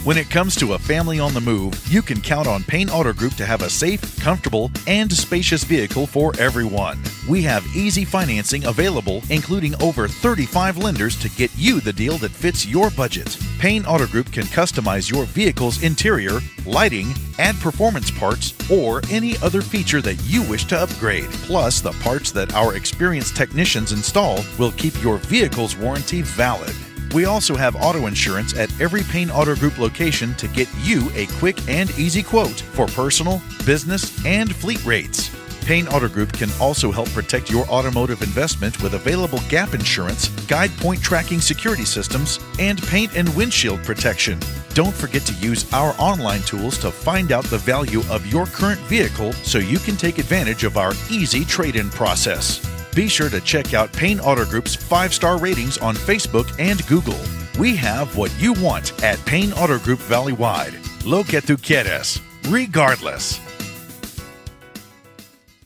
When it comes to a family on the move, you can count on Payne Auto Group to have a safe, comfortable, and spacious vehicle for everyone. We have easy financing available, including over 35 lenders to get you the deal that fits your budget. Payne Auto Group can customize your vehicle's interior, lighting, add performance parts, or any other feature that you wish to upgrade. Plus, the parts that our experienced technicians install will keep your vehicle's warranty valid. We also have auto insurance at every Payne Auto Group location to get you a quick and easy quote for personal, business, and fleet rates. Payne Auto Group can also help protect your automotive investment with available gap insurance, guide point tracking security systems, and paint and windshield protection. Don't forget to use our online tools to find out the value of your current vehicle so you can take advantage of our easy trade-in process. Be sure to check out Payne Auto Group's 5-star ratings on Facebook and Google. We have what you want at Payne Auto Group Valley-wide. Lo que tú quieres, regardless.